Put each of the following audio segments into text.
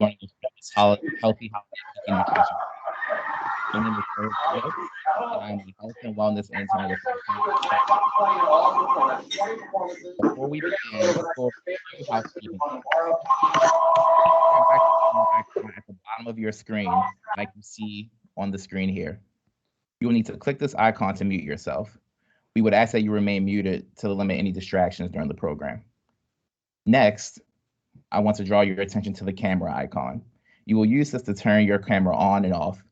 joining us for this healthy holiday cooking nutrition. My name is Eric Brooks, and I'm the health and wellness intern with Untitled Chapter. Before we begin, let's go over a few housekeeping items. Please share your microphone icon at the bottom of your screen, like you see on the screen here. You will need to click this icon to mute yourself. We would ask that you remain muted to limit any distractions during the program. Next, I want to draw your attention to the camera icon. You will use this to turn your camera on and off.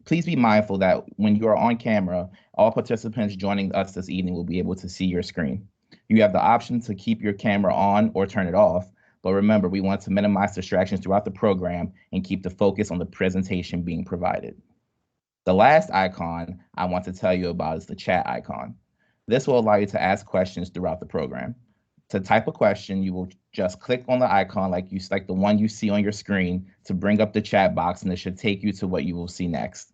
Please be mindful that when you are on camera, all participants joining us this evening will be able to see your screen. You have the option to keep your camera on or turn it off, but remember, we want to minimize distractions throughout the program and keep the focus on the presentation being provided. The last icon I want to tell you about is the chat icon. This will allow you to ask questions throughout the program. To type a question, you will just click on the icon like the one you see on your screen to bring up the chat box, and it should take you to what you will see next.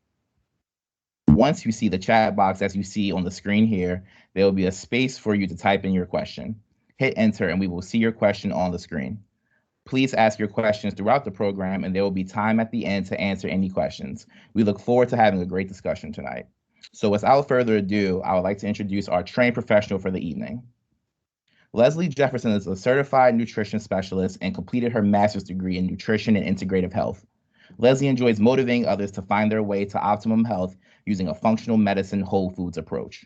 Once you see the chat box as you see on the screen here, there will be a space for you to type in your question. Hit enter and we will see your question on the screen. Please ask your questions throughout the program, and there will be time at the end to answer any questions. We look forward to having a great discussion tonight. So without further ado, I would like to introduce our trained professional for the evening. Leslie Jefferson is a certified nutrition specialist and completed her master's degree in nutrition and integrative health. Leslie enjoys motivating others to find their way to optimum health using a functional medicine whole foods approach.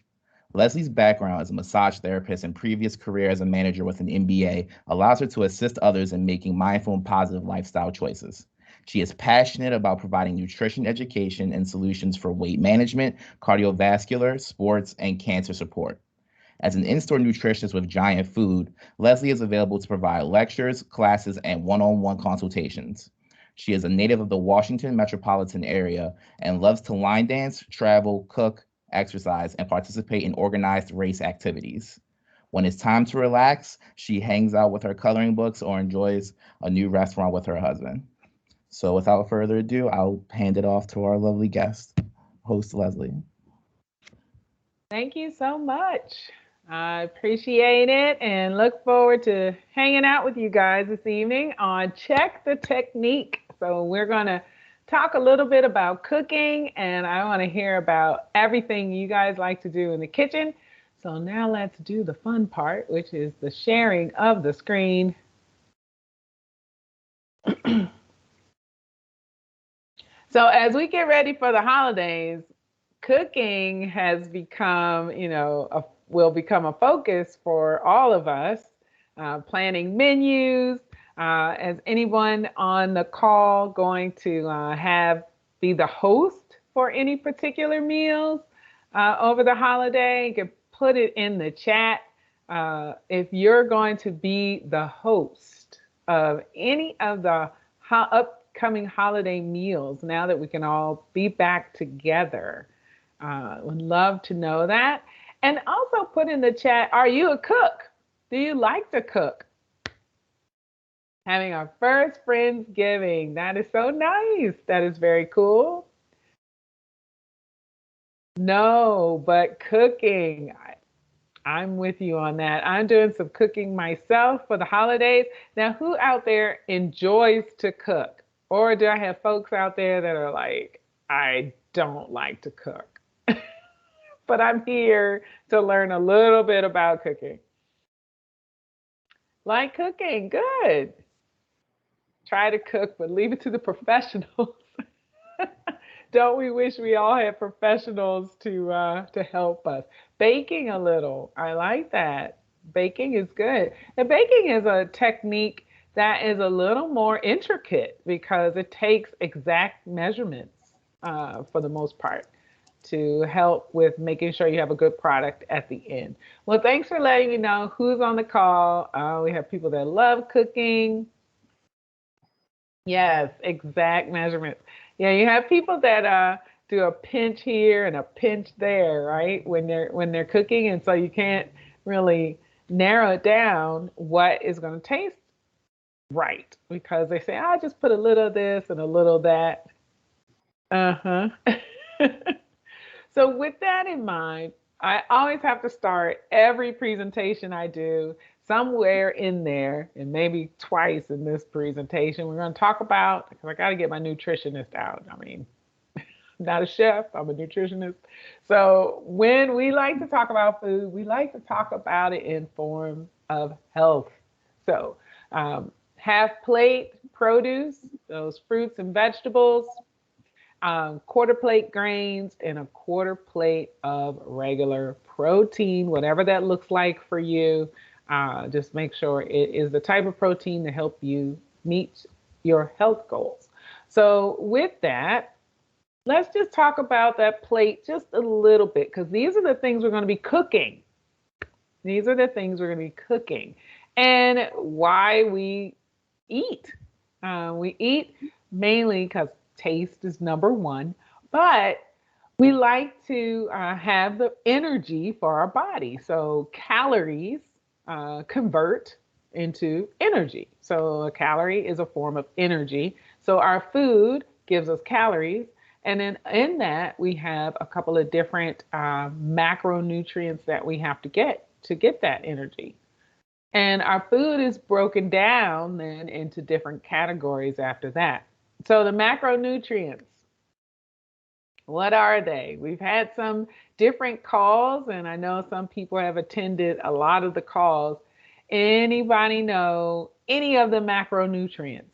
Leslie's background as a massage therapist and previous career as a manager with an MBA allows her to assist others in making mindful and positive lifestyle choices. She is passionate about providing nutrition education and solutions for weight management, cardiovascular, sports, and cancer support. As an in-store nutritionist with Giant Food, Leslie is available to provide lectures, classes, and one-on-one consultations. She is a native of the Washington metropolitan area and loves to line dance, travel, cook, exercise, and participate in organized race activities. When it's time to relax, she hangs out with her coloring books or enjoys a new restaurant with her husband. So without further ado, I'll hand it off to our lovely guest, host Leslie. Thank you so much. I appreciate it and look forward to hanging out with you guys this evening on Check the Technique. So we're going to talk a little bit about cooking, and I want to hear about everything you guys like to do in the kitchen. So now let's do the fun part, which is the sharing of the screen. So as we get ready for the holidays, cooking has become, will become a focus for all of us. Planning menus. Is anyone on the call going to be the host for any particular meals over the holiday? You can put it in the chat if you're going to be the host of any of the upcoming holiday meals now that we can all be back together. Would love to know that. And also put in the chat, are you a cook? Do you like to cook? Having our first Friendsgiving. That is so nice. That is very cool. No, but cooking. I'm with you on that. I'm doing some cooking myself for the holidays. Now, who out there enjoys to cook? Or do I have folks out there that are like, I don't like to cook, but I'm here to learn a little bit about cooking. Like cooking, good. Try to cook, but leave it to the professionals. Don't we wish we all had professionals to help us? Baking a little, I like that. Baking is good. And baking is a technique that is a little more intricate because it takes exact measurements for the most part to help with making sure you have a good product at the end. Well, thanks for letting me know who's on the call. We have people that love cooking. Yes, exact measurements. Yeah, you have people that do a pinch here and a pinch there, right? When they're cooking, and so you can't really narrow it down what is going to taste right because they say, "I just put a little of this and a little of that." Uh-huh. So with that in mind, I always have to start every presentation I do somewhere in there, and maybe twice in this presentation, we're going to talk about, because I got to get my nutritionist out. I mean, I'm not a chef, I'm a nutritionist. So when we like to talk about food, we like to talk about it in form of health. So half plate produce, those fruits and vegetables, quarter plate grains, and a quarter plate of regular protein, whatever that looks like for you. Just make sure it is the type of protein to help you meet your health goals. So with that, let's just talk about that plate just a little bit, because these are the things we're going to be cooking. These are the things we're going to be cooking, and why we eat. We eat mainly because taste is number one, but we like to have the energy for our body. So calories convert into energy. So a calorie is a form of energy. So our food gives us calories. And then in that, we have a couple of different macronutrients that we have to get that energy. And our food is broken down then into different categories after that. So the macronutrients, what are they? We've had some different calls, and I know some people have attended a lot of the calls. Anybody know any of the macronutrients?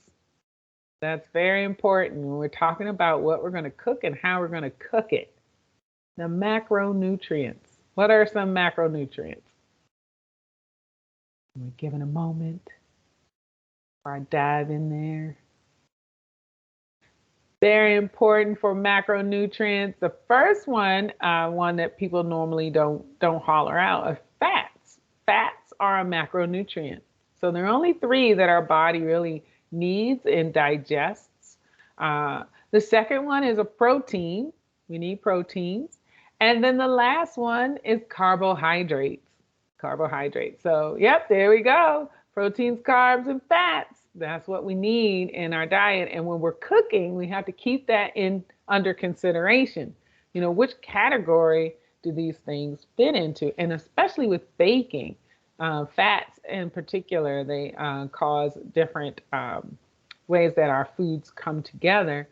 That's very important when we're talking about what we're going to cook and how we're going to cook it. The macronutrients. What are some macronutrients? We're giving a moment before I dive in there. Very important for macronutrients. The first one, one that people normally don't holler out, are fats. Fats are a macronutrient. So there are only three that our body really needs and digests. The second one is a protein. We need proteins. And then the last one is carbohydrates. Carbohydrates. So, yep, there we go. Proteins, carbs, and fats. That's what we need in our diet. And when we're cooking, we have to keep that under consideration. You know, which category do these things fit into? And especially with baking, fats in particular, they cause different ways that our foods come together.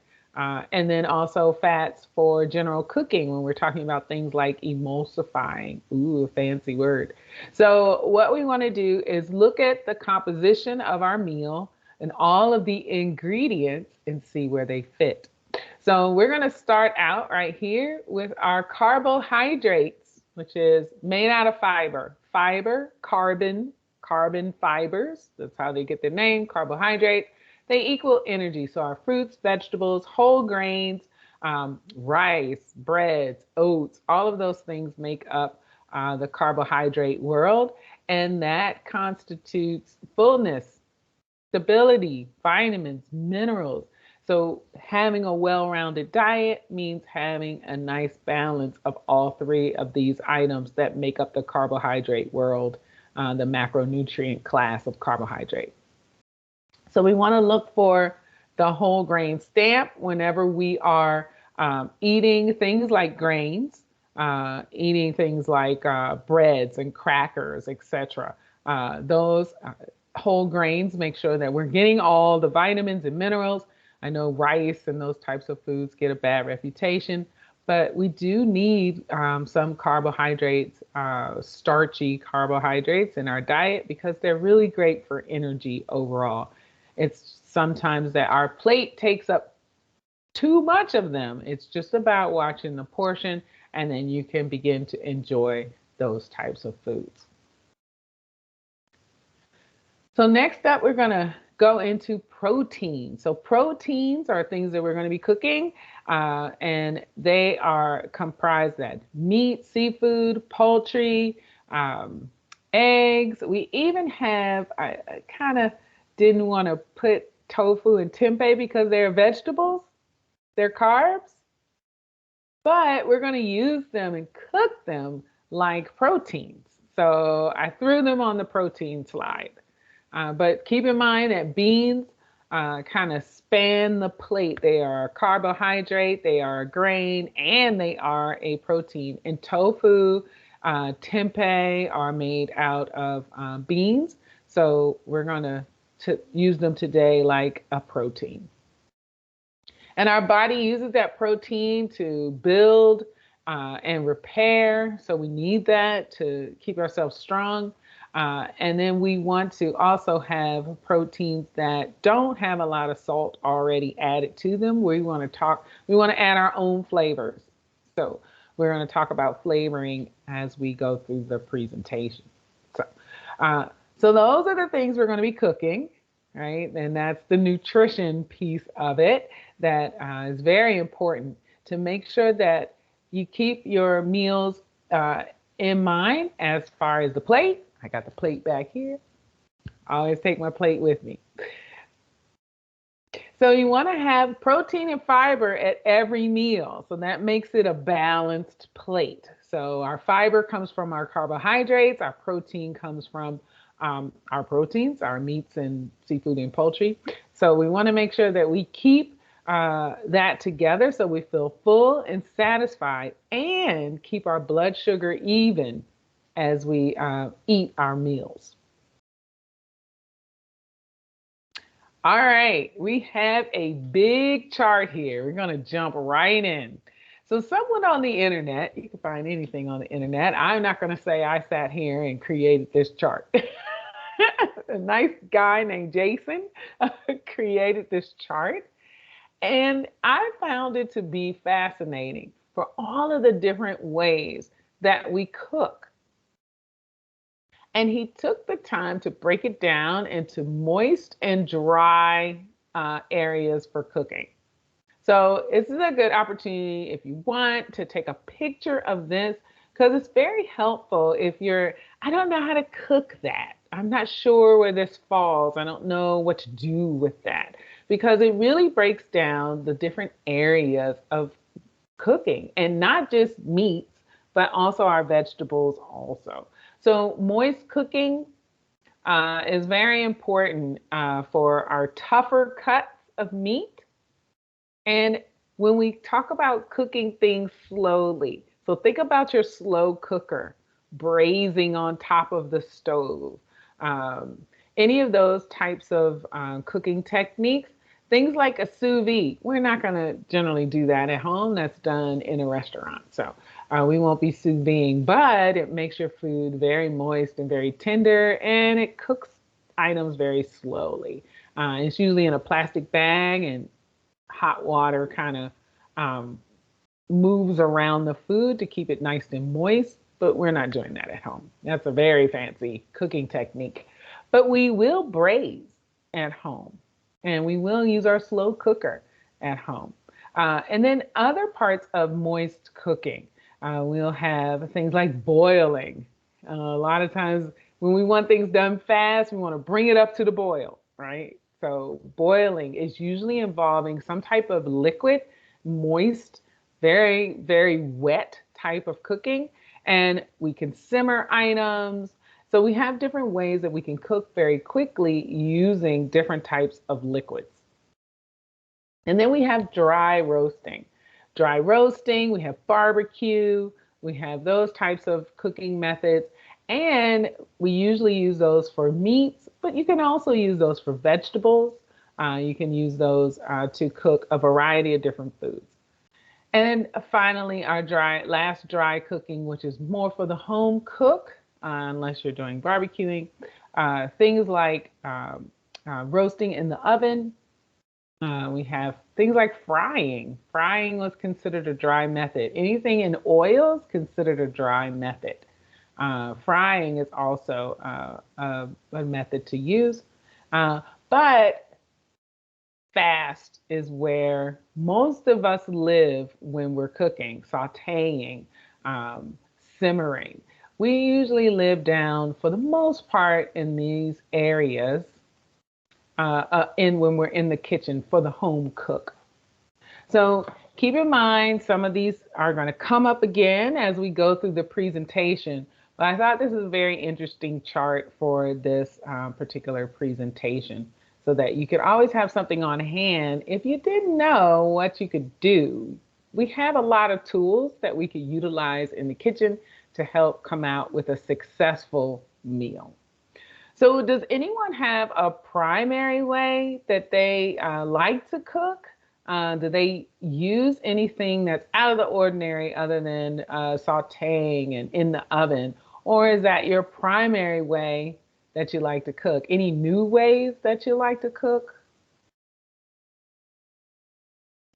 And then also fats for general cooking when we're talking about things like emulsifying. Ooh, a fancy word. So what we want to do is look at the composition of our meal and all of the ingredients and see where they fit. So we're going to start out right here with our carbohydrates, which is made out of fiber. Fiber, carbon fibers. That's how they get their name, carbohydrate. They equal energy. So our fruits, vegetables, whole grains, rice, breads, oats, all of those things make up the carbohydrate world. And that constitutes fullness, stability, vitamins, minerals. So having a well-rounded diet means having a nice balance of all three of these items that make up the carbohydrate world, the macronutrient class of carbohydrate. So we want to look for the whole grain stamp whenever we are eating things like grains, eating things like breads and crackers, etc. Those whole grains make sure that we're getting all the vitamins and minerals. I know rice and those types of foods get a bad reputation, but we do need some carbohydrates, starchy carbohydrates in our diet because they're really great for energy overall. It's sometimes that our plate takes up too much of them. It's just about watching the portion, and then you can begin to enjoy those types of foods. So next up, we're going to go into protein. So proteins are things that we're going to be cooking, and they are comprised of meat, seafood, poultry, eggs. We even have, I kind of didn't want to put tofu and tempeh because they're vegetables, they're carbs, but we're going to use them and cook them like proteins. So I threw them on the protein slide. But keep in mind that beans kind of span the plate. They are a carbohydrate, they are a grain, and they are a protein. And tofu Tempeh are made out of beans, so we're going to use them today like a protein. And our body uses that protein to build and repair. So we need that to keep ourselves strong. And then we want to also have proteins that don't have a lot of salt already added to them. We want to add our own flavors. So we're going to talk about flavoring as we go through the presentation. So, so those are the things we're going to be cooking, right? And that's the nutrition piece of it that is very important to make sure that you keep your meals in mind as far as the plate. I got the plate back here. I always take my plate with me. So you want to have protein and fiber at every meal. So that makes it a balanced plate. So our fiber comes from our carbohydrates. Our protein comes from our proteins, our meats and seafood and poultry. So we want to make sure that we keep that together so we feel full and satisfied and keep our blood sugar even as we eat our meals. All right, we have a big chart here. We're going to jump right in. So someone on the internet, you can find anything on the internet. I'm not going to say I sat here and created this chart. A nice guy named Jason created this chart. And I found it to be fascinating for all of the different ways that we cook. And he took the time to break it down into moist and dry areas for cooking. So this is a good opportunity if you want to take a picture of this, because it's very helpful if I don't know how to cook that. I'm not sure where this falls. I don't know what to do with that, because it really breaks down the different areas of cooking, and not just meats, but also our vegetables also. So moist cooking is very important for our tougher cuts of meat. And when we talk about cooking things slowly, so think about your slow cooker braising on top of the stove. Any of those types of cooking techniques, things like a sous vide, we're not going to generally do that at home. That's done in a restaurant. So we won't be sous videing, but it makes your food very moist and very tender, and it cooks items very slowly. It's usually in a plastic bag, and hot water kind of moves around the food to keep it nice and moist, but we're not doing that at home. That's a very fancy cooking technique. But we will braise at home, and we will use our slow cooker at home. And then other parts of moist cooking, we'll have things like boiling. A lot of times when we want things done fast, we want to bring it up to the boil, right? So boiling is usually involving some type of liquid, moist, very, very wet type of cooking. And we can simmer items. So we have different ways that we can cook very quickly using different types of liquids. And then we have dry roasting. Dry roasting, we have barbecue, we have those types of cooking methods. And we usually use those for meats, but you can also use those for vegetables. You can use those to cook a variety of different foods. And finally, our last dry cooking, which is more for the home cook, unless you're doing barbecuing, things like roasting in the oven. We have things like frying. Frying was considered a dry method. Anything in oil is considered a dry method. Frying is also a method to use. But fast is where most of us live when we're cooking, sauteing, simmering. We usually live down, for the most part, in these areas when we're in the kitchen for the home cook. So keep in mind, some of these are going to come up again as we go through the presentation. But I thought this is a very interesting chart for this particular presentation, so that you could always have something on hand if you didn't know what you could do. We have a lot of tools that we could utilize in the kitchen to help come out with a successful meal. So, does anyone have a primary way that they like to cook? Do they use anything that's out of the ordinary other than sauteing and in the oven? Or is that your primary way that you like to cook? Any new ways that you like to cook?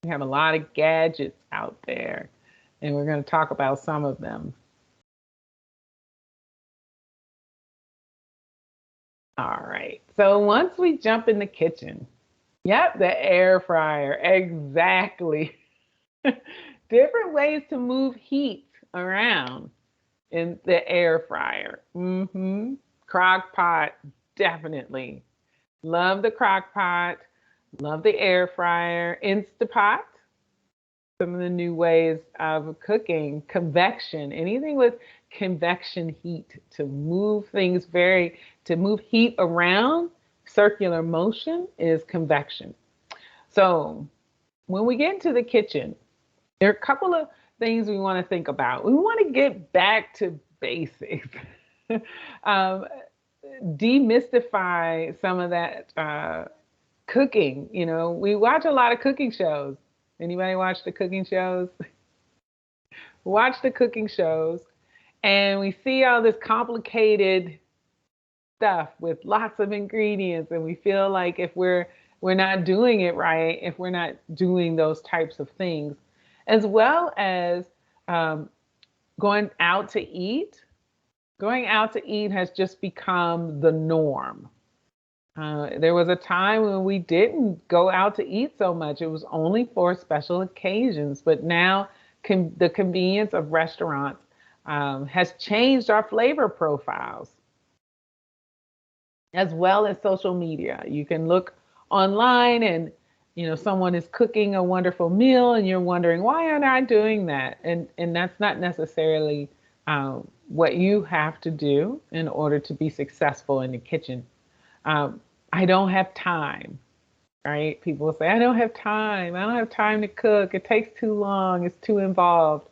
We have a lot of gadgets out there, and we're going to talk about some of them. All right. So once we jump in the kitchen, yep, the air fryer, exactly. Different ways to move heat around in the air fryer. Crock pot, definitely. Love the crock pot. Love the air fryer. Instapot. Some of the new ways of cooking. Convection. Anything with convection heat to move things to move heat around. Circular motion is convection. So when we get into the kitchen, there are a couple of things we want to think about. We want to get back to basics. Demystify some of that cooking. You know, we watch a lot of cooking shows. Anybody watch the cooking shows? Watch the cooking shows, and we see all this complicated stuff with lots of ingredients, and we feel like if we're not doing it right, if we're not doing those types of things, as well as going out to eat. Going out to eat has just become the norm. There was a time when we didn't go out to eat so much. It was only for special occasions. But now the convenience of restaurants has changed our flavor profiles, as well as social media. You can look online and someone is cooking a wonderful meal and you're wondering, why aren't I doing that? And that's not necessarily what you have to do in order to be successful in the kitchen. I don't have time, right? People will say, I don't have time. I don't have time to cook. It takes too long. It's too involved.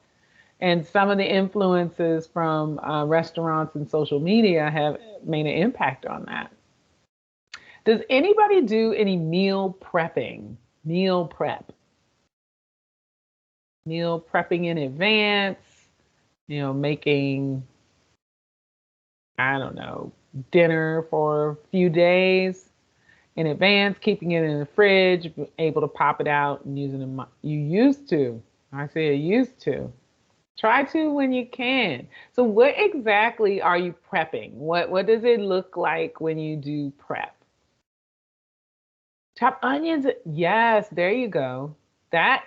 And some of the influences from restaurants and social media have made an impact on that. Does anybody do any meal prepping? Meal prep. Meal prepping in advance, making, I don't know, dinner for a few days in advance, keeping it in the fridge, able to pop it out and using it. You used to. I say used to. Try to when you can. So what exactly are you prepping? What does it look like when you do prep? Chop onions. Yes, there you go. That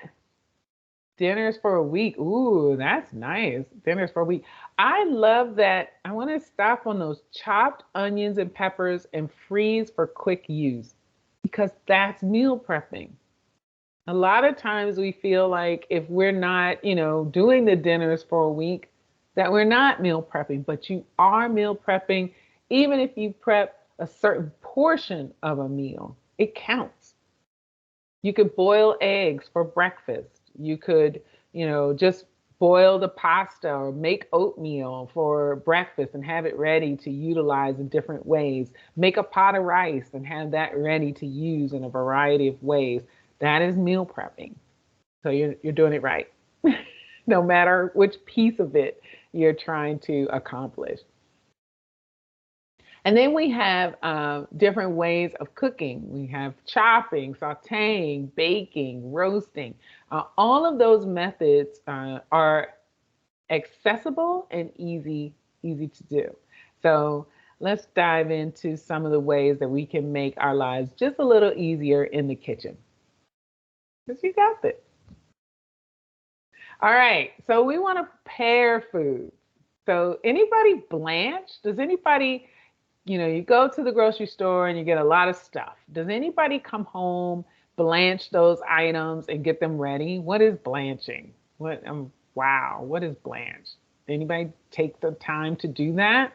dinners for a week. Ooh, that's nice. Dinners for a week. I love that. I want to stop on those chopped onions and peppers and freeze for quick use, because that's meal prepping. A lot of times we feel like if we're not, doing the dinners for a week, that we're not meal prepping, but you are meal prepping. Even if you prep a certain portion of a meal, it counts. You could boil eggs for breakfast. You could, just boil the pasta or make oatmeal for breakfast and have it ready to utilize in different ways. Make a pot of rice and have that ready to use in a variety of ways. That is meal prepping. So you're doing it right, no matter which piece of it you're trying to accomplish. And then we have different ways of cooking. We have chopping, sauteing, baking, roasting. All of those methods are accessible and easy to do. So let's dive into some of the ways that we can make our lives just a little easier in the kitchen. Because you got this. All right, so we want to prepare food. So anybody blanch? Does anybody, you go to the grocery store and you get a lot of stuff. Does anybody come home, blanch those items and get them ready? What is blanching? Wow, what is blanch? Anybody take the time to do that?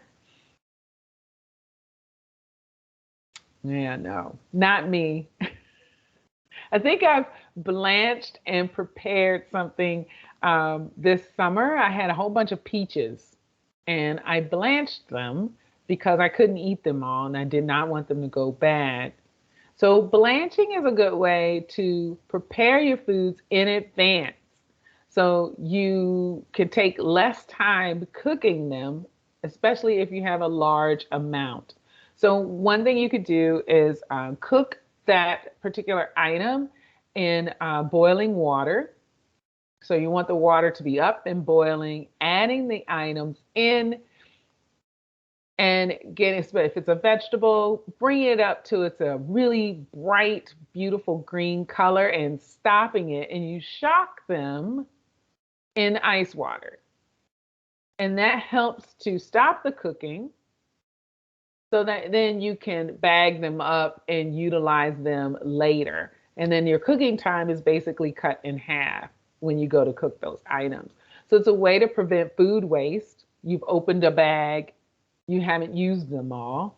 Yeah, no, not me. I think I've blanched and prepared something this summer. I had a whole bunch of peaches. and I blanched them because I couldn't eat them all and I did not want them to go bad. So blanching is a good way to prepare your foods in advance. So you can take less time cooking them, especially if you have a large amount. So one thing you could do is cook that particular item in boiling water. So you want the water to be up and boiling, adding the items in, and getting, if it's a vegetable, bring it up to it's a really bright, beautiful green color and stopping it. And you shock them in ice water. And that helps to stop the cooking so that then you can bag them up and utilize them later. And then your cooking time is basically cut in half when you go to cook those items. So it's a way to prevent food waste. You've opened a bag, you haven't used them all,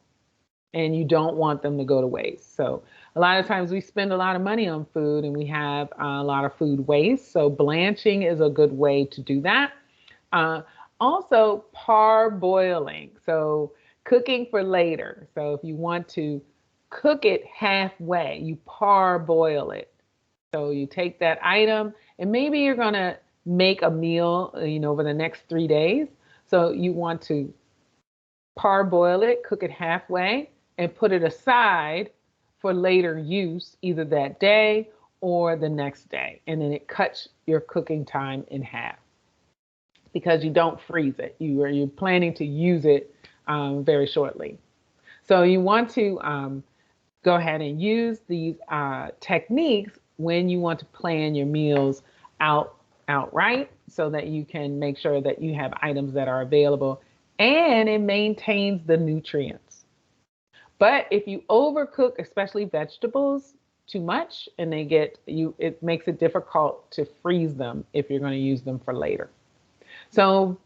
and you don't want them to go to waste. So a lot of times we spend a lot of money on food and we have a lot of food waste. So blanching is a good way to do that. Also, parboiling. So cooking for later. So if you want to cook it halfway, you parboil it. So you take that item and maybe you're going to make a meal, over the next 3 days. So you want to parboil it, cook it halfway, and put it aside for later use, either that day or the next day. And then it cuts your cooking time in half because you don't freeze it. You're planning to use it very shortly. So you want to go ahead and use these techniques when you want to plan your meals outright so that you can make sure that you have items that are available and it maintains the nutrients. But if you overcook, especially vegetables, too much and it makes it difficult to freeze them if you're going to use them for later. So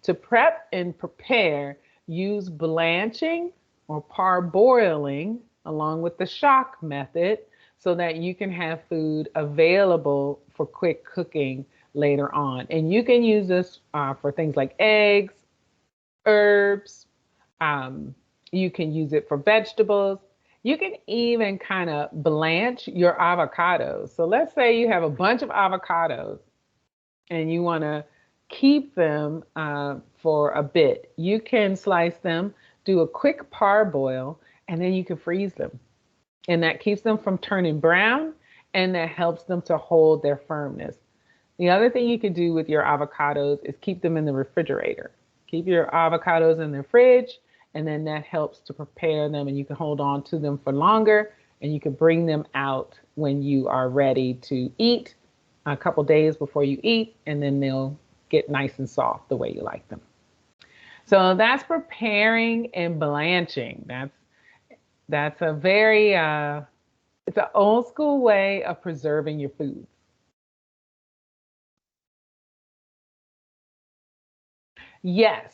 to prep and prepare, use blanching or parboiling along with the shock method so that you can have food available for quick cooking later on. And you can use this for things like eggs, herbs. You can use it for vegetables. You can even kind of blanch your avocados. So let's say you have a bunch of avocados and you want to keep them for a bit. You can slice them, do a quick parboil, and then you can freeze them. And that keeps them from turning brown and that helps them to hold their firmness. The other thing you could do with your avocados is keep them in the refrigerator. Keep your avocados in the fridge, and then that helps to prepare them and you can hold on to them for longer and you can bring them out when you are ready to eat a couple days before you eat, and then they'll get nice and soft the way you like them. So that's preparing and blanching. That's a very, it's an old school way of preserving your foods. Yes,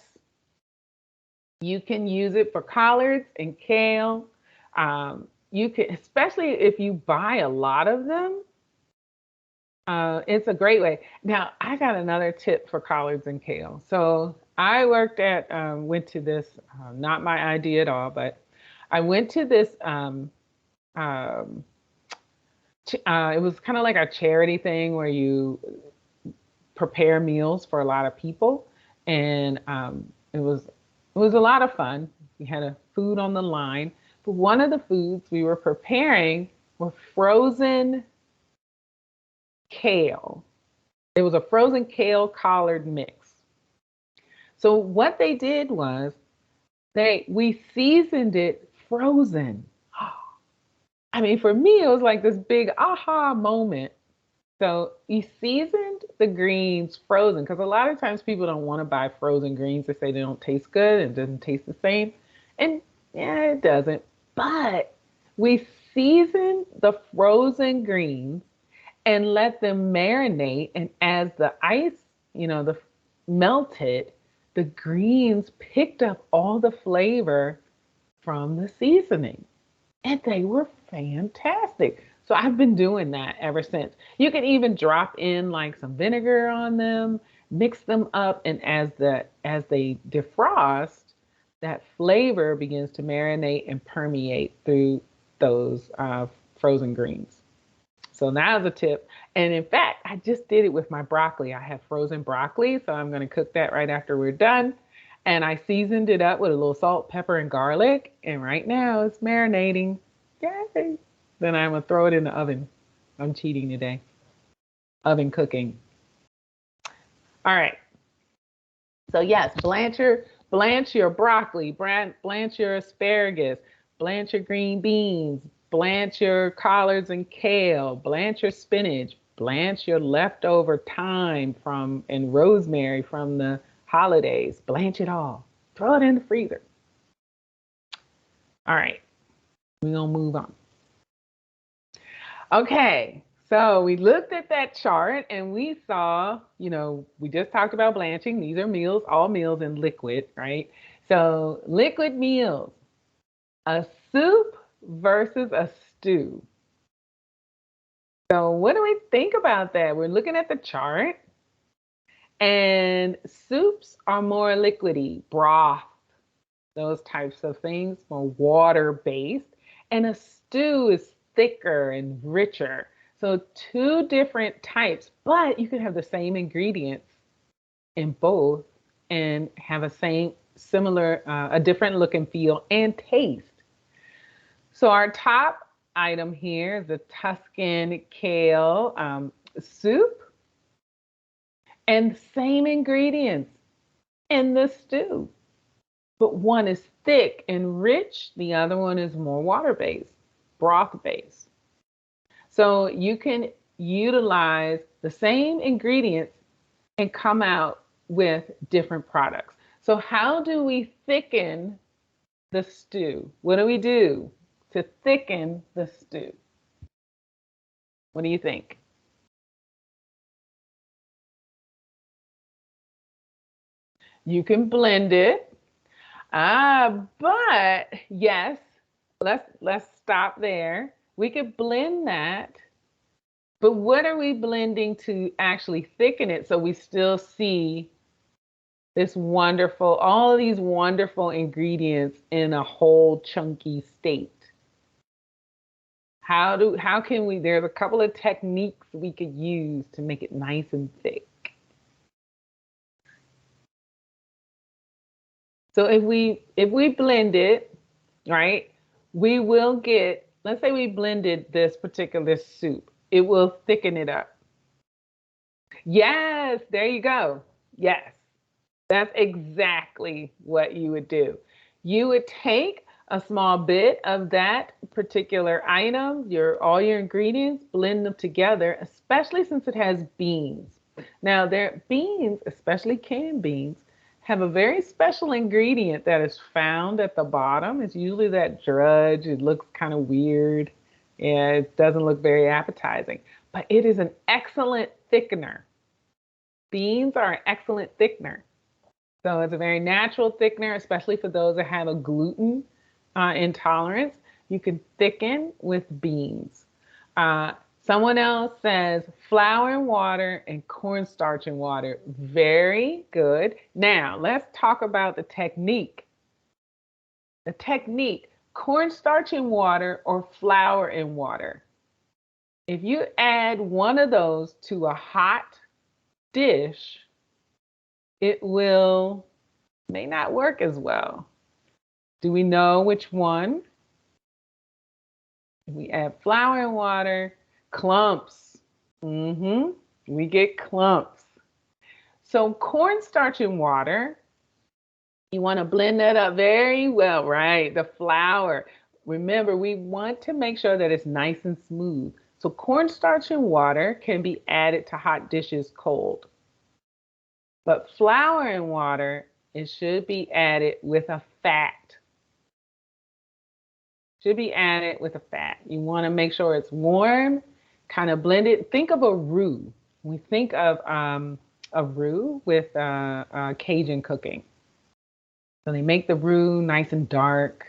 you can use it for collards and kale. You can, especially if you buy a lot of them, it's a great way. Now, I got another tip for collards and kale. So I went to this, not my idea at all, but I went to this, it was kind of like a charity thing where you prepare meals for a lot of people. And it was a lot of fun. We had a food on the line, but one of the foods we were preparing were frozen kale. It was a frozen kale collard mix. So what they did was we seasoned it frozen. I mean, for me, it was like this big aha moment. So you seasoned the greens frozen because a lot of times people don't want to buy frozen greens. They say they don't taste good and it doesn't taste the same. And yeah, it doesn't. But we seasoned the frozen greens and let them marinate. And as the ice, melted, the greens picked up all the flavor from the seasoning. And they were fantastic. So I've been doing that ever since. You can even drop in like some vinegar on them. Mix them up, and as they defrost, that flavor begins to marinate and permeate through those frozen greens. So that was a tip. And in fact, I just did it with my broccoli. I have frozen broccoli, so I'm going to cook that right after we're done. And I seasoned it up with a little salt, pepper, and garlic. And right now it's marinating. Yay! Then I'm going to throw it in the oven. I'm cheating today. Oven cooking. All right. So yes, blanch your broccoli, blanch your asparagus, blanch your green beans, blanch your collards and kale, blanch your spinach, blanch your leftover thyme and rosemary from the holidays. Blanch it all. Throw it in the freezer. All right, we're gonna move on. Okay, so we looked at that chart and we saw, we just talked about blanching. These are meals, all meals in liquid, right? So liquid meals, a soup versus a stew. So what do we think about that? We're looking at the chart, and soups are more liquidy, broth, those types of things, more water-based, and a stew is thicker and richer. So two different types, but you can have the same ingredients in both and have a different look and feel and taste. So our top item here is the Tuscan kale soup, and same ingredients in the stew. But one is thick and rich, the other one is more water-based, broth-based. So you can utilize the same ingredients and come out with different products. So how do we thicken the stew? What do we do to thicken the stew? What do you think? You can blend it. But yes, let's stop there. We could blend that, but what are we blending to actually thicken it so we still see all of these wonderful ingredients in a whole chunky state? There's a couple of techniques we could use to make it nice and thick. So if we blend it, right, we will get, let's say we blended this particular soup, it will thicken it up. Yes, there you go. Yes, that's exactly what you would do. You would take a small bit of that particular item, all your ingredients, blend them together, especially since it has beans. Now, beans, especially canned beans, have a very special ingredient that is found at the bottom. It's usually that drudge. It looks kind of weird. Yeah, it doesn't look very appetizing, but it is an excellent thickener. Beans are an excellent thickener. So it's a very natural thickener, especially for those that have a gluten intolerance. You can thicken with beans. Someone else says flour and water and cornstarch and water. Very good. Now, let's talk about the technique. The technique, cornstarch and water or flour and water. If you add one of those to a hot dish, it may not work as well. Do we know which one? If we add flour and water, clumps. We get clumps. So cornstarch and water, you want to blend that up very well, right? The flour. Remember, we want to make sure that it's nice and smooth. So cornstarch and water can be added to hot dishes cold. But flour and water, it should be added with a fat. Should be added with a fat. You want to make sure it's warm, kind of blended. Think of a roux. We think of a roux with Cajun cooking. So they make the roux nice and dark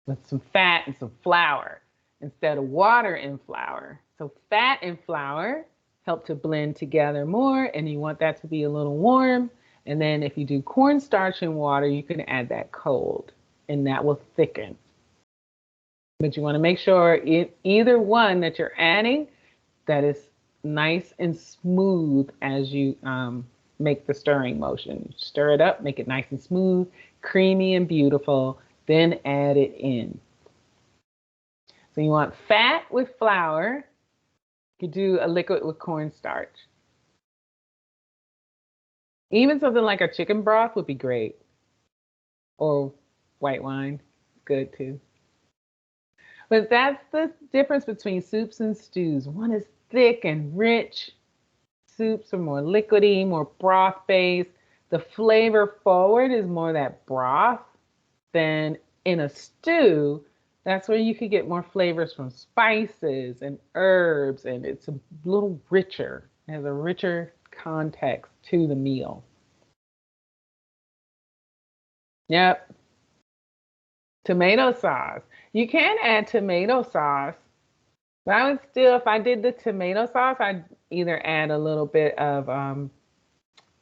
with some fat and some flour instead of water and flour. So fat and flour help to blend together more, and you want that to be a little warm. And then if you do cornstarch in water, you can add that cold, and that will thicken. But you want to make sure either one that you're adding that is nice and smooth as you make the stirring motion. Stir it up, make it nice and smooth, creamy and beautiful, then add it in. So you want fat with flour. You could do a liquid with cornstarch. Even something like a chicken broth would be great. Or white wine, good too. But that's the difference between soups and stews. One is thick and rich. Soups are more liquidy, more broth-based. The flavor forward is more that broth than in a stew. That's where you could get more flavors from spices and herbs, and it's a little richer. It has a richer context to the meal. Yep. Tomato sauce. You can add tomato sauce, but I would still, if I did the tomato sauce, I'd either add a little bit of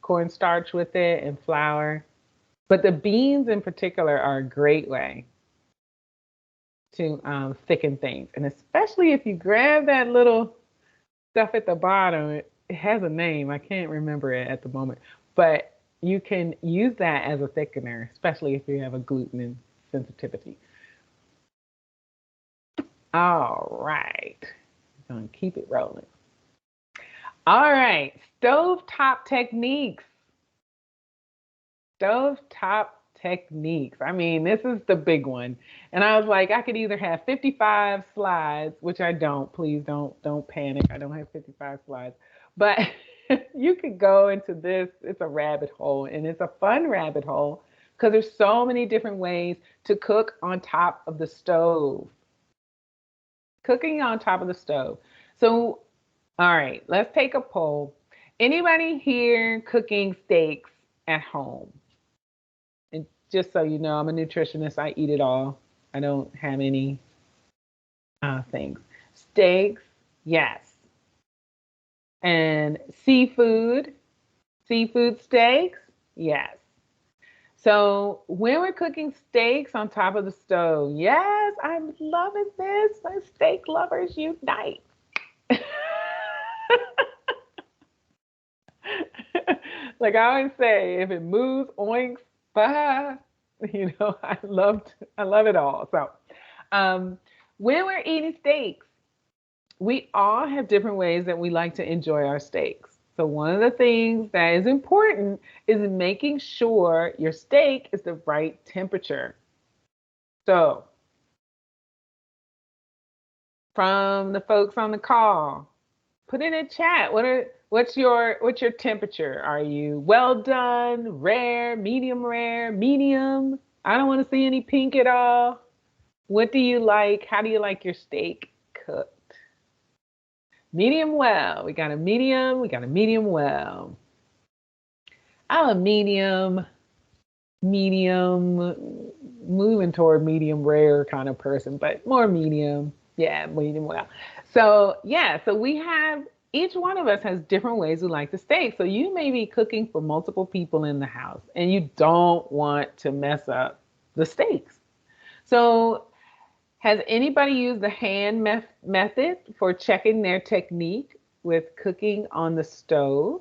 cornstarch with it and flour. But the beans in particular are a great way to thicken things. And especially if you grab that little stuff at the bottom, it has a name. I can't remember it at the moment. But you can use that as a thickener, especially if you have a gluten sensitivity. All right. I'm going to keep it rolling. All right. Stovetop techniques. Stovetop techniques. I mean, this is the big one. And I was like, I could either have 55 slides, which I don't. Please don't panic. I don't have 55 slides. But you could go into this. It's a rabbit hole, and it's a fun rabbit hole because there's so many different ways to cook on top of the stove. Cooking on top of the stove. So, all right, let's take a poll. Anybody here cooking steaks at home? And just so you know, I'm a nutritionist. I eat it all. I don't have any things. Steaks, yes. And seafood steaks, yes. So when we're cooking steaks on top of the stove, yes, I'm loving this. My steak lovers unite. Like I always say, if it moves, oinks, bah, I love it all. So when we're eating steaks, we all have different ways that we like to enjoy our steaks. So one of the things that is important is making sure your steak is the right temperature. So from the folks on the call, put in a chat. What's your temperature? Are you well done, rare, medium? I don't want to see any pink at all. What do you like? How do you like your steak cooked? Medium well. We got a medium well. I'm a medium, moving toward medium rare kind of person, but more medium. Yeah, medium well. So we have, each one of us has different ways we like the steak. So you may be cooking for multiple people in the house and you don't want to mess up the steaks. So has anybody used the hand method for checking their technique with cooking on the stove?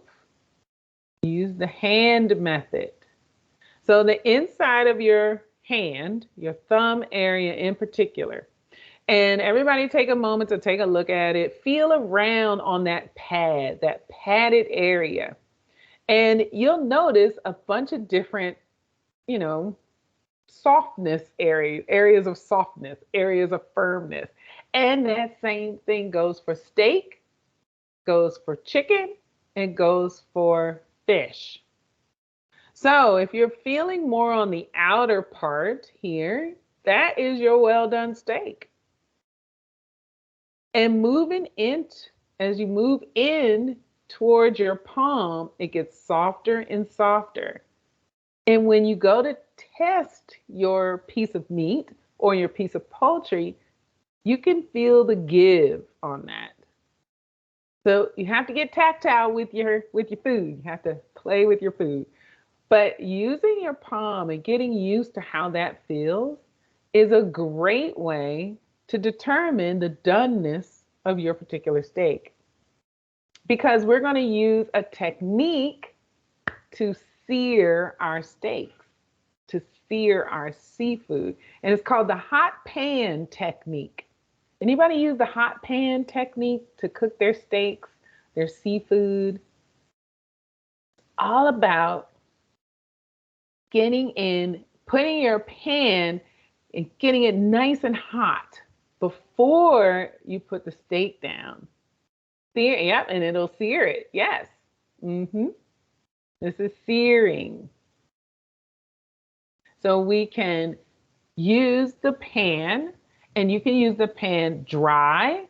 Use the hand method. So the inside of your hand, your thumb area in particular, and everybody take a moment to take a look at it. Feel around on that pad, that padded area. And you'll notice a bunch of different, softness areas of softness, areas of firmness. And that same thing goes for steak, goes for chicken, and goes for fish. So if you're feeling more on the outer part here, that is your well done steak. And as you move in towards your palm, it gets softer and softer. And when you go to test your piece of meat or your piece of poultry, you can feel the give on that. So you have to get tactile with your food. You have to play with your food. But using your palm and getting used to how that feels is a great way to determine the doneness of your particular steak. Because we're going to use a technique to sear our steaks, to sear our seafood. And it's called the hot pan technique. Anybody use the hot pan technique to cook their steaks, their seafood? All about getting in, putting your pan and getting it nice and hot before you put the steak down. Sear, yep, and it'll sear it. Yes. This is searing. So we can use the pan, and you can use the pan dry.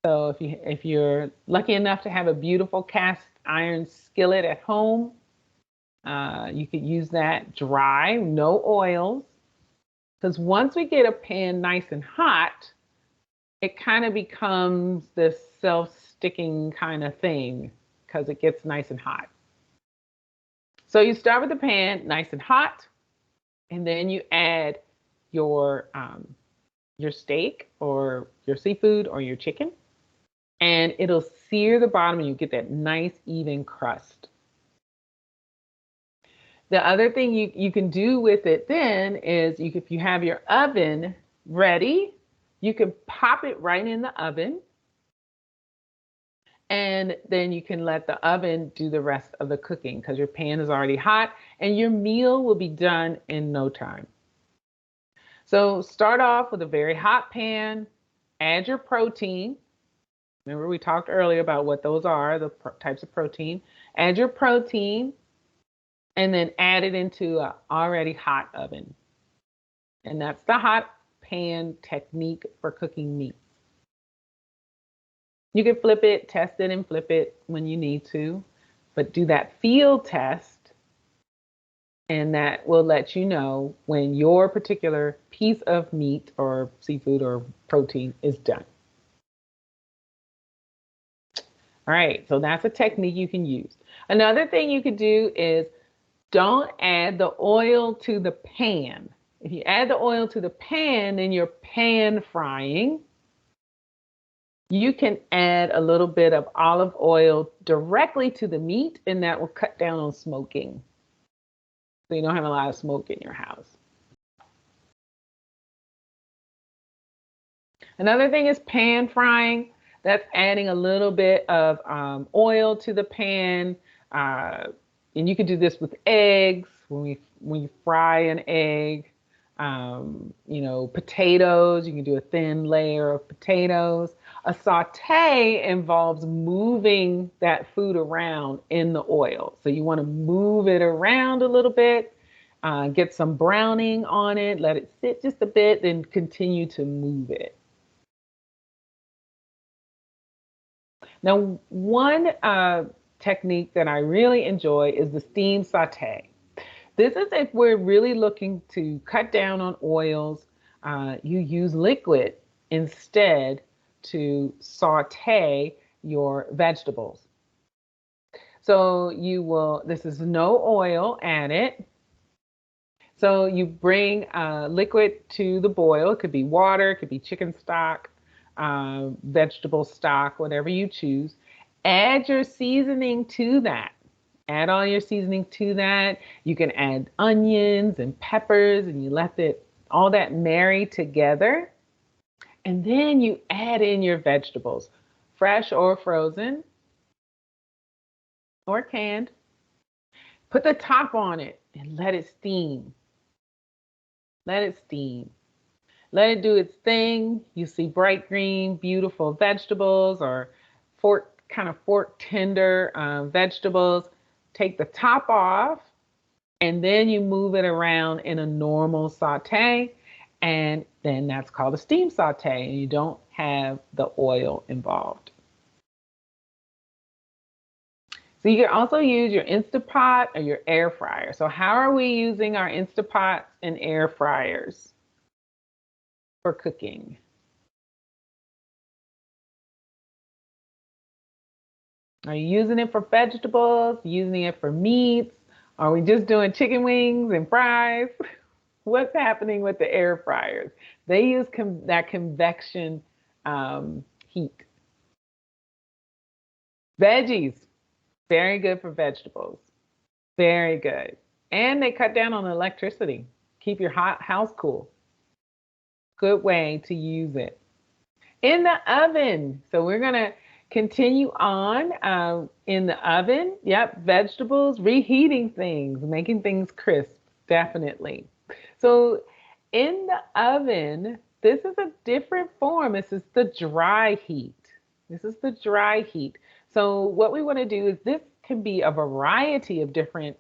So if you're lucky enough to have a beautiful cast iron skillet at home, you could use that dry, no oils. Because once we get a pan nice and hot, it kind of becomes this self-sticking kind of thing because it gets nice and hot. So you start with the pan nice and hot, and then you add your steak or your seafood or your chicken, and it'll sear the bottom and you get that nice even crust. The other thing you can do with it then is if you have your oven ready, you can pop it right in the oven, and then you can let the oven do the rest of the cooking because your pan is already hot and your meal will be done in no time. So start off with a very hot pan, add your protein. Remember we talked earlier about what those are, the types of protein. Add your protein and then add it into an already hot oven. And that's the hot pan technique for cooking meat. You can flip it, test it, and flip it when you need to, but do that field test, and that will let you know when your particular piece of meat or seafood or protein is done. All right, so that's a technique you can use. Another thing you could do is don't add the oil to the pan. If you add the oil to the pan, then you're pan frying. You can add a little bit of olive oil directly to the meat, and that will cut down on smoking. So you don't have a lot of smoke in your house. Another thing is pan frying. That's adding a little bit of oil to the pan. And you can do this with eggs when you fry an egg. Potatoes, you can do a thin layer of potatoes. A saute involves moving that food around in the oil. So you want to move it around a little bit, get some browning on it, let it sit just a bit, then continue to move it. Now, one technique that I really enjoy is the steam saute. This is if we're really looking to cut down on oils. You use liquid instead to saute your vegetables. So this is no oil added. So you bring liquid to the boil. It could be water, it could be chicken stock, vegetable stock, whatever you choose. Add your seasoning to that. Add all your seasoning to that. You can add onions and peppers, and you let all that marry together. And then you add in your vegetables, fresh or frozen or canned. Put the top on it and let it steam. Let it steam. Let it do its thing. You see bright green, beautiful vegetables or fork tender vegetables. Take the top off, and then you move it around in a normal saute, and then that's called a steam saute, and you don't have the oil involved. So you can also use your Instapot or your air fryer. So how are we using our Instapots and air fryers for cooking? Are you using it for vegetables, using it for meats? Are we just doing chicken wings and fries? What's happening with the air fryers? They use that convection heat. Veggies, very good for vegetables. Very good. And they cut down on electricity. Keep your hot house cool. Good way to use it. In the oven. So we're going to continue on in the oven. Yep, vegetables, reheating things, making things crisp, definitely. So in the oven, this is a different form. This is the dry heat. This is the dry heat. So what we want to do is this can be a variety of different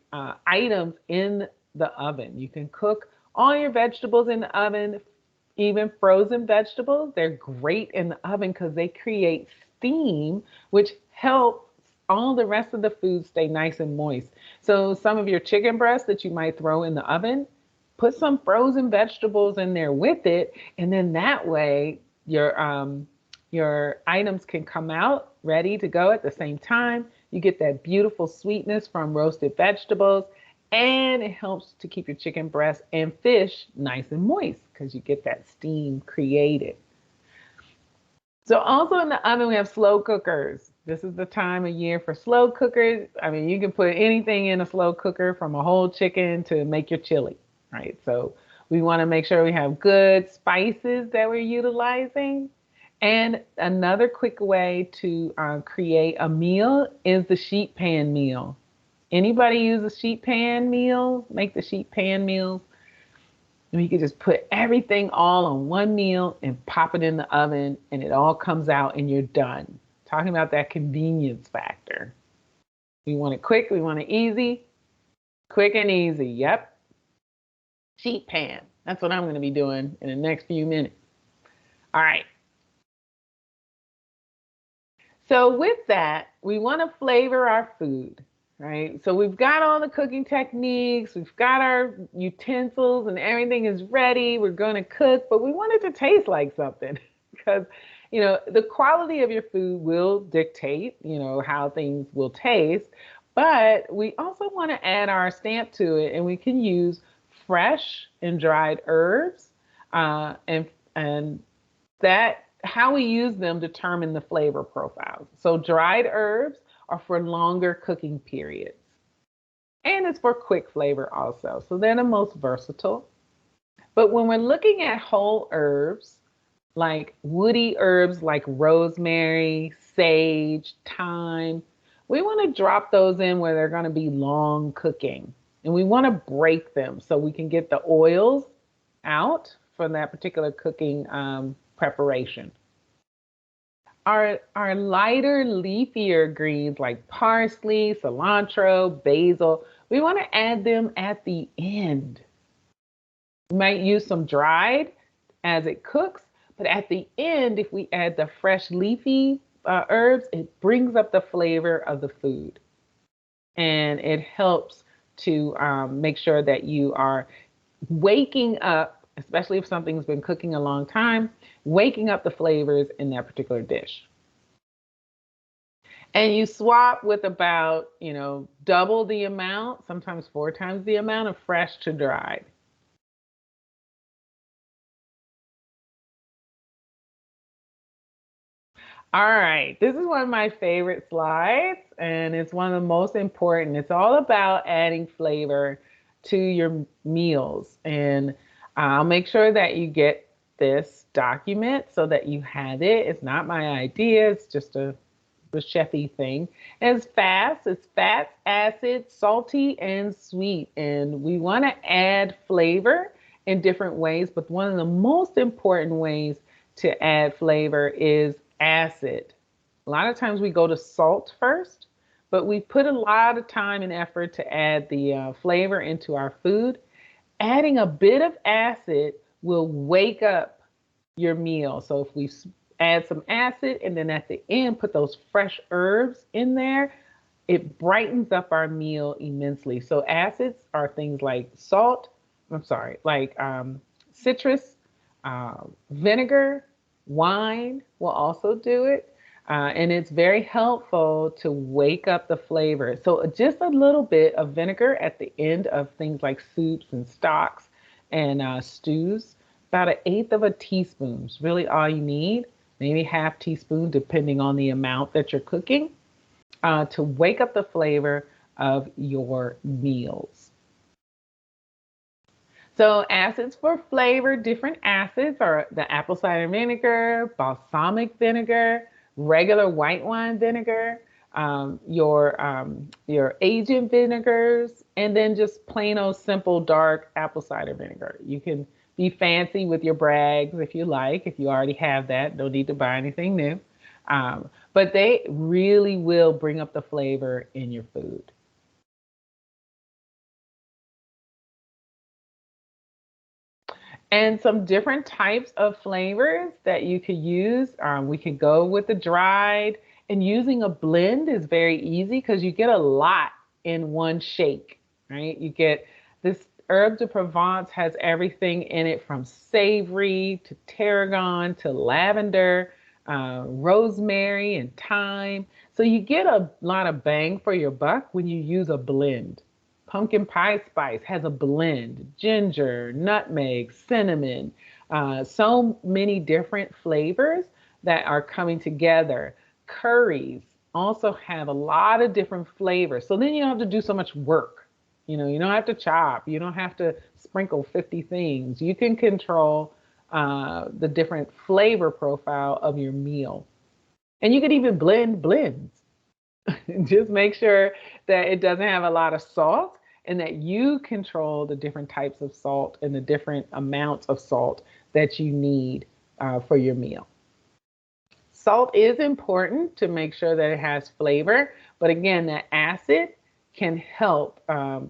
items in the oven. You can cook all your vegetables in the oven, even frozen vegetables. They're great in the oven because they create steam, which helps all the rest of the food stay nice and moist. So some of your chicken breasts that you might throw in the oven, put some frozen vegetables in there with it, and then that way your items can come out ready to go at the same time. You get that beautiful sweetness from roasted vegetables, and it helps to keep your chicken breast and fish nice and moist because you get that steam created. So also in the oven, we have slow cookers. This is the time of year for slow cookers. I mean, you can put anything in a slow cooker from a whole chicken to make your chili, right? So we want to make sure we have good spices that we're utilizing. And another quick way to create a meal is the sheet pan meal. Anybody use a sheet pan meal? Make the sheet pan meals. And you can just put everything all on one meal and pop it in the oven, and it all comes out and you're done. Talking about that convenience factor. We want it quick, we want it easy. Quick and easy, yep. Sheet pan. That's what I'm going to be doing in the next few minutes. All right. So with that, we want to flavor our food, right? So we've got all the cooking techniques, we've got our utensils and everything is ready. We're going to cook, but we want it to taste like something because, the quality of your food will dictate, how things will taste. But we also want to add our stamp to it, and we can use fresh and dried herbs, and that how we use them determine the flavor profiles. So dried herbs are for longer cooking periods. And it's for quick flavor also. So they're the most versatile. But when we're looking at whole herbs, like woody herbs like rosemary, sage, thyme, we want to drop those in where they're going to be long cooking. And we want to break them so we can get the oils out from that particular cooking preparation. Our lighter, leafier greens like parsley, cilantro, basil, we want to add them at the end. We might use some dried as it cooks, but at the end, if we add the fresh leafy herbs, it brings up the flavor of the food. And it helps to make sure that you are waking up, especially if something's been cooking a long time, waking up the flavors in that particular dish. And you swap with about, double the amount, sometimes 4 times the amount of fresh to dried. All right, this is one of my favorite slides, and it's one of the most important. It's all about adding flavor to your meals. And I'll make sure that you get this document so that you have it. It's not my idea, it's just a chefy thing. And it's fast, it's fat, acid, salty, and sweet. And we want to add flavor in different ways, but one of the most important ways to add flavor is acid. A lot of times we go to salt first, but we put a lot of time and effort to add the flavor into our food. Adding a bit of acid will wake up your meal. So if we add some acid and then at the end put those fresh herbs in there, it brightens up our meal immensely. So acids are things like citrus, vinegar, wine will also do it. And it's very helpful to wake up the flavor. So just a little bit of vinegar at the end of things like soups and stocks and stews, about an eighth of a teaspoon is really all you need, maybe half teaspoon depending on the amount that you're cooking, to wake up the flavor of your meals. So acids for flavor, different acids are the apple cider vinegar, balsamic vinegar, regular white wine vinegar, your aged vinegars, and then just plain old simple dark apple cider vinegar. You can be fancy with your Bragg's if you like. If you already have that, don't need to buy anything new. But they really will bring up the flavor in your food. And some different types of flavors that you could use. We could go with the dried, and using a blend is very easy because you get a lot in one shake, right? You get this herb de Provence has everything in it from savory to tarragon to lavender, rosemary and thyme. So you get a lot of bang for your buck when you use a blend. Pumpkin pie spice has a blend, ginger, nutmeg, cinnamon, so many different flavors that are coming together. Curries also have a lot of different flavors. So then you don't have to do so much work. You don't have to chop. You don't have to sprinkle 50 things. You can control the different flavor profile of your meal. And you can even blend blends. Just make sure that it doesn't have a lot of salt and that you control the different types of salt and the different amounts of salt that you need for your meal. Salt is important to make sure that it has flavor, but again, that acid can help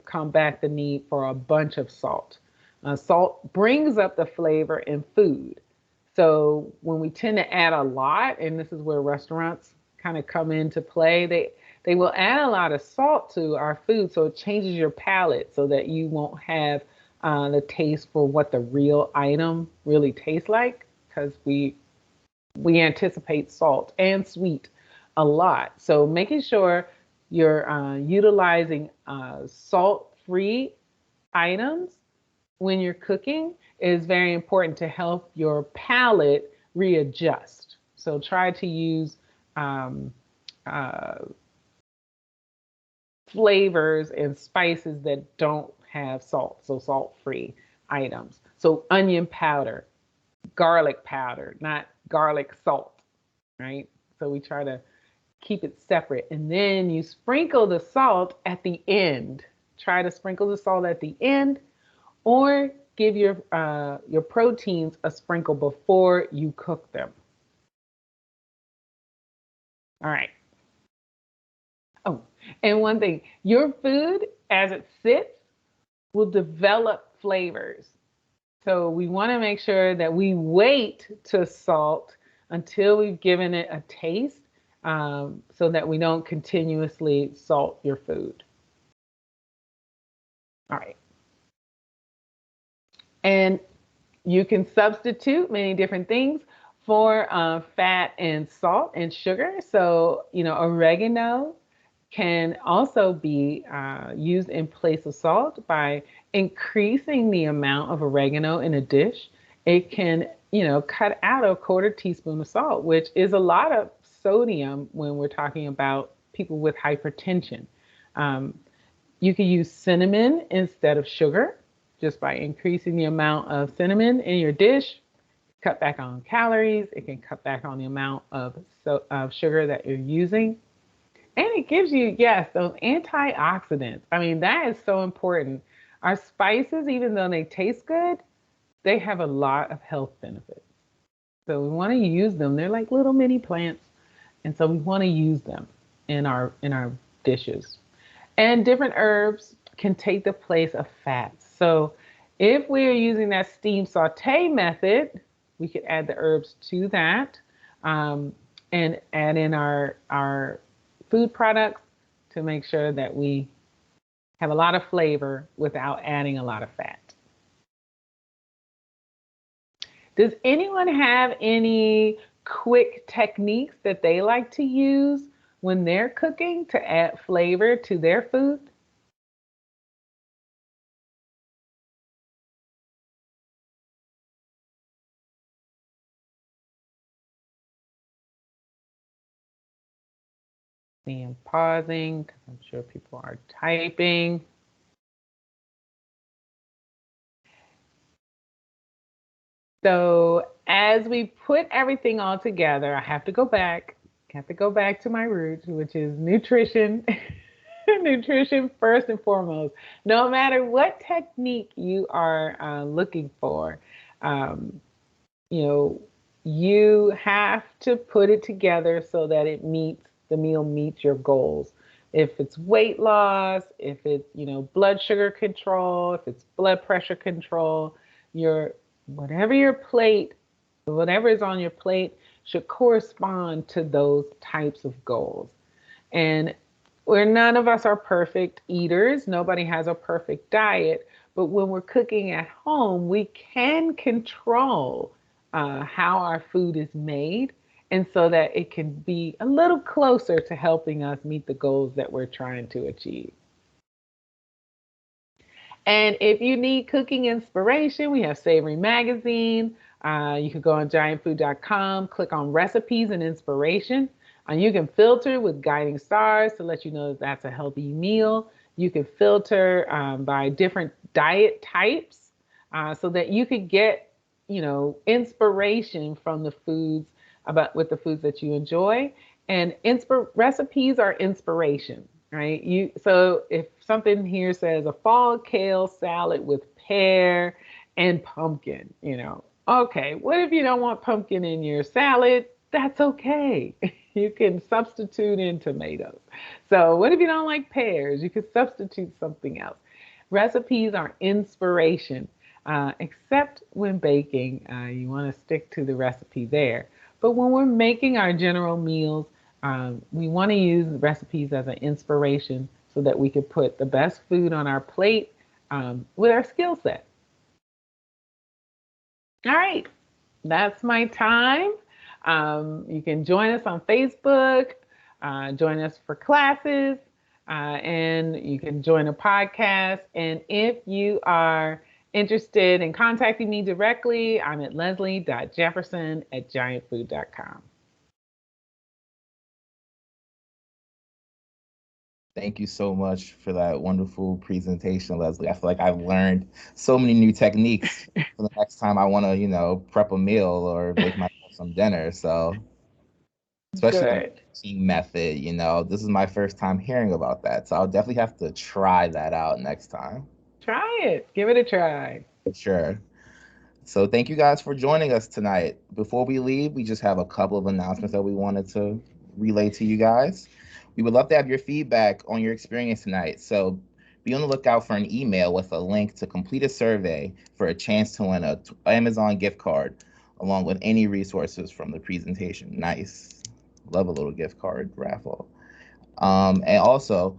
combat the need for a bunch of salt. Salt brings up the flavor in food. So when we tend to add a lot, and this is where restaurants kind of come into play, they will add a lot of salt to our food, so it changes your palate so that you won't have the taste for what the real item really tastes like, because we anticipate salt and sweet a lot. So making sure you're utilizing salt-free items when you're cooking is very important to help your palate readjust. So try to use flavors and spices that don't have salt, so salt-free items. So onion powder, garlic powder, not garlic salt, right? So we try to keep it separate. And then you sprinkle the salt at the end. Try to sprinkle the salt at the end, or give your proteins a sprinkle before you cook them. All right. Oh, and one thing, your food as it sits will develop flavors. So we want to make sure that we wait to salt until we've given it a taste, so that we don't continuously salt your food. All right. And you can substitute many different things for fat and salt and sugar. So, oregano can also be used in place of salt by increasing the amount of oregano in a dish. It can, cut out a quarter teaspoon of salt, which is a lot of sodium when we're talking about people with hypertension. You can use cinnamon instead of sugar just by increasing the amount of cinnamon in your dish. Cut back on calories. It can cut back on the amount of sugar that you're using. And it gives you, yes, those antioxidants. I mean, that is so important. Our spices, even though they taste good, they have a lot of health benefits. So we want to use them. They're like little mini plants. And so we want to use them in our dishes. And different herbs can take the place of fats. So if we are using that steam saute method, we could add the herbs to that, and add in our food products to make sure that we have a lot of flavor without adding a lot of fat. Does anyone have any quick techniques that they like to use when they're cooking to add flavor to their food? See, I'm pausing because I'm sure people are typing. So as we put everything all together, I have to go back. I have to go back to my roots, which is nutrition. Nutrition first and foremost. No matter what technique you are looking for, um, you know, you have to put it together so that the meal meets your goals. If it's weight loss, if it's, blood sugar control, if it's blood pressure control, your whatever your plate, whatever is on your plate should correspond to those types of goals. And where none of us are perfect eaters, nobody has a perfect diet, but when we're cooking at home, we can control how our food is made, and so that it can be a little closer to helping us meet the goals that we're trying to achieve. And if you need cooking inspiration, we have Savory Magazine. You can go on giantfood.com, click on recipes and inspiration. You can filter with guiding stars to let you know that that's a healthy meal. You can filter by different diet types so that you could get, inspiration from the foods with the foods that you enjoy. And recipes are inspiration, right? So if something here says a fall kale salad with pear and pumpkin, okay, what if you don't want pumpkin in your salad? That's okay. You can substitute in tomatoes. So what if you don't like pears? You could substitute something else. Recipes are inspiration, except when baking. You want to stick to the recipe there. But when we're making our general meals, we want to use recipes as an inspiration so that we can put the best food on our plate with our skill set. All right, that's my time. You can join us on Facebook, join us for classes, and you can join a podcast. And if you are interested in contacting me directly, I'm at leslie.jefferson@giantfood.com. Thank you so much for that wonderful presentation, Leslie. I feel like I've learned so many new techniques for the next time I want to, prep a meal or make myself some dinner. So, especially the Good. batching method, this is my first time hearing about that. So, I'll definitely have to try that out next time. Try it. Give it a try. For sure. So, thank you guys for joining us tonight. Before we leave, we just have a couple of announcements that we wanted to relay to you guys. We would love to have your feedback on your experience tonight. So be on the lookout for an email with a link to complete a survey for a chance to win a Amazon gift card, along with any resources from the presentation. Nice. Love a little gift card raffle. And also,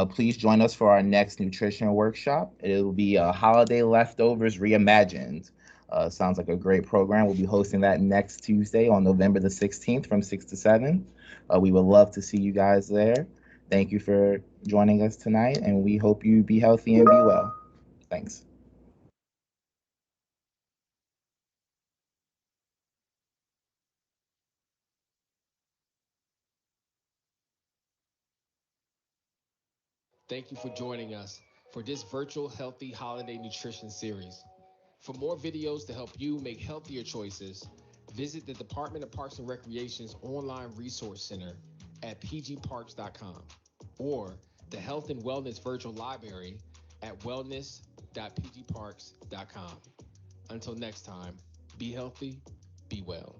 please join us for our next nutrition workshop. It will be Holiday Leftovers Reimagined. Sounds like a great program. We'll be hosting that next Tuesday on November the 16th from 6 to 7. We would love to see you guys there. Thank you for joining us tonight, and we hope you be healthy and be well. Thanks. Thank you for joining us for this virtual healthy holiday nutrition series. For more videos to help you make healthier choices, visit the Department of Parks and Recreation's online resource center at pgparks.com or the Health and Wellness Virtual Library at wellness.pgparks.com. Until next time, be healthy, be well.